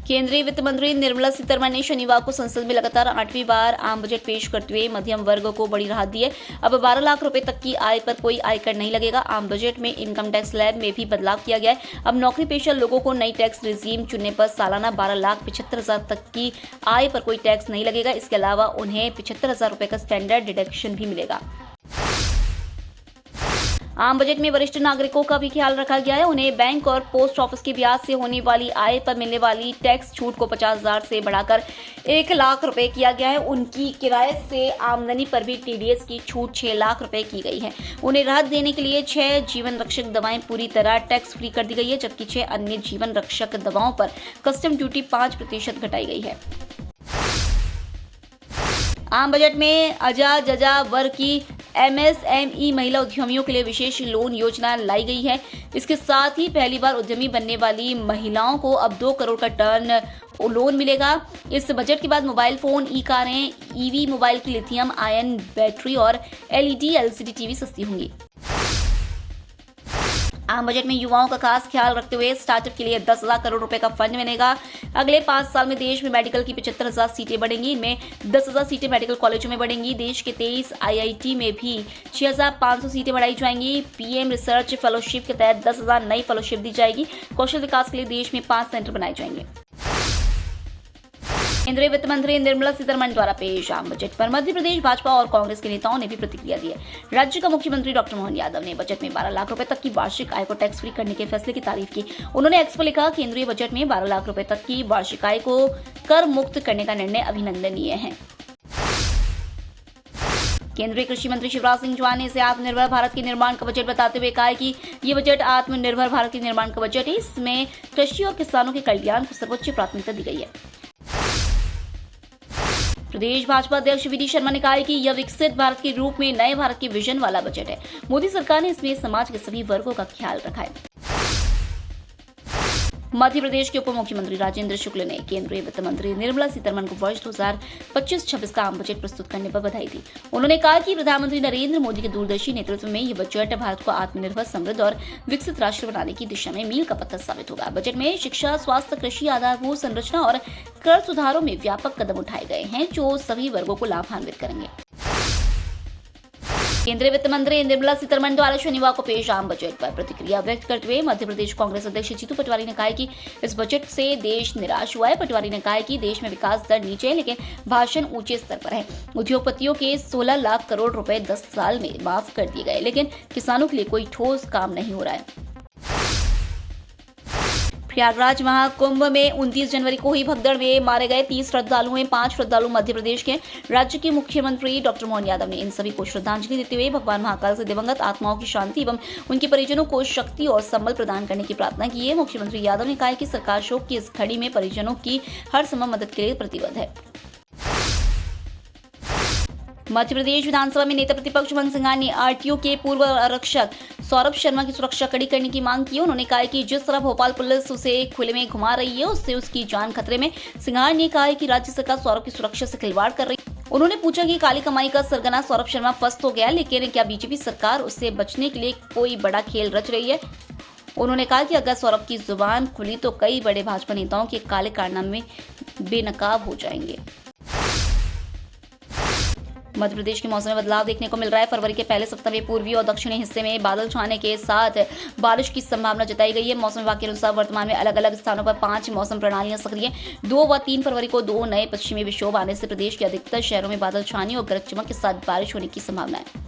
केंद्रीय वित्त मंत्री निर्मला सीतारमण ने शनिवार को संसद में लगातार 8वीं बार आम बजट पेश करते हुए मध्यम वर्ग को बड़ी राहत दी है। अब 12 लाख रुपए तक की आय पर कोई आयकर नहीं लगेगा। आम बजट में इनकम टैक्स स्लैब में भी बदलाव किया गया है। अब नौकरी पेशा लोगों को नई टैक्स रिजीम चुनने पर सालाना 12,75,000 तक की आय पर कोई टैक्स नहीं लगेगा। इसके अलावा उन्हें 75,000 रुपए का स्टैंडर्ड डिडक्शन भी मिलेगा। आम बजट में वरिष्ठ नागरिकों का भी ख्याल रखा गया है। उन्हें बैंक और पोस्ट ऑफिस के ब्याज से होने वाली आय पर मिलने वाली टैक्स छूट को 50,000 से बढ़ाकर 1 लाख रुपए किया गया है। उनकी किराए से आमदनी पर भी टीडीएस की छूट 6 लाख रुपए की गई है। उन्हें राहत देने के लिए 6 जीवन रक्षक दवाएं पूरी तरह टैक्स फ्री कर दी गई है, जबकि 6 अन्य जीवन रक्षक दवाओं पर कस्टम ड्यूटी 5% घटाई गई है। आम बजट में अजा वर्ग की एमएसएमई महिला उद्यमियों के लिए विशेष लोन योजना लाई गई है। इसके साथ ही पहली बार उद्यमी बनने वाली महिलाओं को अब 2 करोड़ का टर्न लोन मिलेगा। इस बजट के बाद मोबाइल फोन, ई कारें, ईवी मोबाइल की लिथियम आयन बैटरी और एलईडी एलसीडी टीवी सस्ती होंगी। आम बजट में युवाओं का खास ख्याल रखते हुए स्टार्टअप के लिए 10,000 करोड़ रुपए का फंड मिलेगा। अगले 5 साल में देश में मेडिकल की 75,000 सीटें बढ़ेंगी। इनमें 10,000 सीटें मेडिकल कॉलेजों में बढ़ेंगी। देश के 23 आईआईटी में भी 6,500 सीटें बढ़ाई जाएंगी। पीएम रिसर्च फेलोशिप के तहत 10,000 नई फेलोशिप दी जाएगी। कौशल विकास के लिए देश में 5 सेंटर बनाए जाएंगे। केंद्रीय वित्त मंत्री निर्मला सीतारमण द्वारा पेश आम बजट पर मध्य प्रदेश भाजपा और कांग्रेस के नेताओं ने भी प्रतिक्रिया दी है। राज्य का मुख्यमंत्री डॉक्टर मोहन यादव ने बजट में 12 लाख रुपए तक की वार्षिक आय को टैक्स फ्री करने के फैसले की तारीफ की। उन्होंने एक्स पर लिखा, केंद्रीय बजट में 12 लाख रुपए तक की वार्षिक आय को कर मुक्त करने का निर्णय अभिनंदनीय है। केंद्रीय कृषि मंत्री शिवराज सिंह चौहान ने इसे आत्मनिर्भर भारत के निर्माण का बजट बताते हुए कहा है कि ये बजट आत्मनिर्भर भारत के निर्माण का बजट है। इसमें कृषि और किसानों के कल्याण को सर्वोच्च प्राथमिकता दी गई है। प्रदेश भाजपा अध्यक्ष वी डी शर्मा ने कहा है कि यह विकसित भारत के रूप में नए भारत के विजन वाला बजट है। मोदी सरकार ने इसमें समाज के सभी वर्गों का ख्याल रखा है। मध्य प्रदेश के उप मुख्यमंत्री राजेंद्र शुक्ल ने केंद्रीय वित्त मंत्री निर्मला सीतारमण को वर्ष 2025-26 का आम बजट प्रस्तुत करने पर बधाई दी। उन्होंने कहा कि प्रधानमंत्री नरेंद्र मोदी के दूरदर्शी नेतृत्व में यह बजट भारत को आत्मनिर्भर, समृद्ध और विकसित राष्ट्र बनाने की दिशा में मील का पत्थर साबित होगा। बजट में शिक्षा, स्वास्थ्य, कृषि, आधारभूत संरचना और कर सुधारों में व्यापक कदम उठाए गए हैं, जो सभी वर्गों को लाभान्वित करेंगे। केंद्रीय वित्त मंत्री निर्मला सीतारमण द्वारा शनिवार को पेश आम बजट पर प्रतिक्रिया व्यक्त करते हुए मध्य प्रदेश कांग्रेस अध्यक्ष जीतू पटवारी ने कहा कि इस बजट से देश निराश हुआ है। पटवारी ने कहा कि देश में विकास दर नीचे है, लेकिन भाषण ऊंचे स्तर पर है। उद्योगपतियों के 16 लाख करोड़ रुपए 10 साल में माफ कर दिए गए, लेकिन किसानों के लिए कोई ठोस काम नहीं हो रहा है। प्रयागराज महाकुंभ में 29 जनवरी को ही भगदड़ में मारे गए 30 श्रद्धालुओं में 5 श्रद्धालु मध्य प्रदेश के। राज्य के मुख्यमंत्री डॉक्टर मोहन यादव ने इन सभी को श्रद्धांजलि देते हुए भगवान महाकाल से दिवंगत आत्माओं की शांति एवं उनके परिजनों को शक्ति और संबल प्रदान करने की प्रार्थना की है। मुख्यमंत्री यादव ने कहा कि सरकार शोक की इस घड़ी में परिजनों की हर संभव मदद के लिए प्रतिबद्ध है। मध्य प्रदेश विधानसभा में नेता प्रतिपक्ष उमंग सिंघार ने आरटीओ के पूर्व आरक्षक सौरभ शर्मा की सुरक्षा कड़ी करने की मांग की। उन्होंने कहा कि जिस तरह भोपाल पुलिस उसे खुले में घुमा रही है, उससे उसकी जान खतरे में। सिंघार ने कहा कि राज्य सरकार सौरभ की सुरक्षा से खिलवाड़ कर रही है। उन्होंने पूछा कि काली कमाई का सरगना सौरभ शर्मा फंस तो गया, लेकिन क्या बीजेपी सरकार उससे बचने के लिए कोई बड़ा खेल रच रही है। उन्होंने कहा कि अगर सौरभ की जुबान खुली तो कई बड़े भाजपा नेताओं के काले कारनामे बेनकाब हो जाएंगे। मध्य प्रदेश के मौसम में बदलाव देखने को मिल रहा है। फरवरी के पहले सप्ताह में पूर्वी और दक्षिणी हिस्से में बादल छाने के साथ बारिश की संभावना जताई गई है। मौसम विभाग के अनुसार वर्तमान में अलग अलग स्थानों पर 5 मौसम प्रणालियां सक्रिय हैं। 2 व 3 फरवरी को 2 नए पश्चिमी विक्षोभ आने से प्रदेश के अधिकतर शहरों में बादल छाने और गरज चमक के साथ बारिश होने की संभावना है।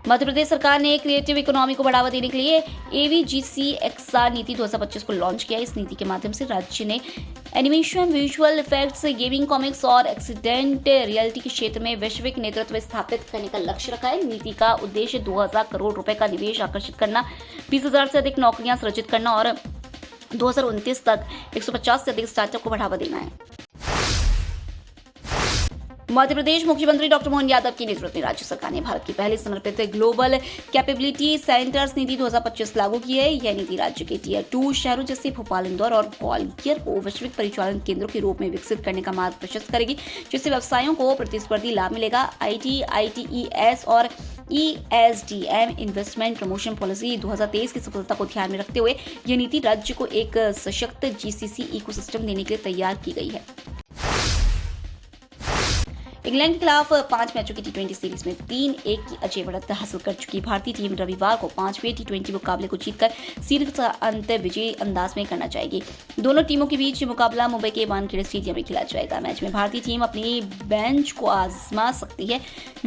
मध्य प्रदेश सरकार ने क्रिएटिव इकोनॉमी को बढ़ावा देने के लिए एवीजीसी एक्सआर नीति 2025 को लॉन्च किया। इस नीति के माध्यम से राज्य ने animation, visual effects, gaming, comics और एक्सीडेंट रियलिटी के क्षेत्र में वैश्विक नेतृत्व स्थापित करने का लक्ष्य रखा है। नीति का उद्देश्य 2,000 करोड़ रुपए का निवेश आकर्षित करना, 20,000 से अधिक नौकरियां सृजित करना और 2029 तक 150 से अधिक स्टार्टअप को बढ़ावा देना है। मध्य प्रदेश मुख्यमंत्री डॉक्टर मोहन यादव के नेतृत्व में राज्य सरकार ने भारत की पहले समर्पित ग्लोबल कैपेबिलिटी सेंटर्स नीति 2025 लागू की है। यह नीति राज्य के टियर 2 शहरों जैसे भोपाल, इंदौर और ग्वालियर को वैश्विक परिचालन केंद्रों के रूप में विकसित करने का मार्ग प्रशस्त करेगी, जिससे व्यवसायों को प्रतिस्पर्धी लाभ मिलेगा। आईटी, आईटीईएस और ESDM इन्वेस्टमेंट प्रमोशन पॉलिसी 2023 की सफलता को ध्यान में रखते हुए यह नीति राज्य को एक सशक्त GCC इकोसिस्टम देने के लिए तैयार की गई है। इंग्लैंड के खिलाफ 5 मैचों की T20 सीरीज में 3-1 की अजय बढ़त हासिल कर चुकी भारतीय टीम रविवार को 5वें T20 मुकाबले को जीतकर सीरीज का अंत विजयी अंदाज में करना चाहेगी। दोनों टीमों के बीच मुकाबला मुंबई के वानखेड़े स्टेडियम में खेला जाएगा। मैच में भारतीय टीम अपनी बेंच को आजमा सकती है।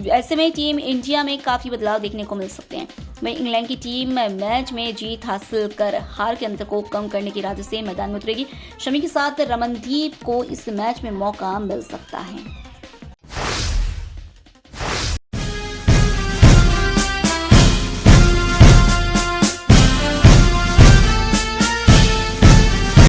ऐसे में टीम इंडिया में काफी बदलाव देखने को मिल सकते हैं। वहीं इंग्लैंड की टीम मैच में जीत हासिल कर हार के अंतर को कम करने के इरादे से मैदान में उतरेगी। शमी के साथ रमनदीप को इस मैच में मौका मिल सकता है।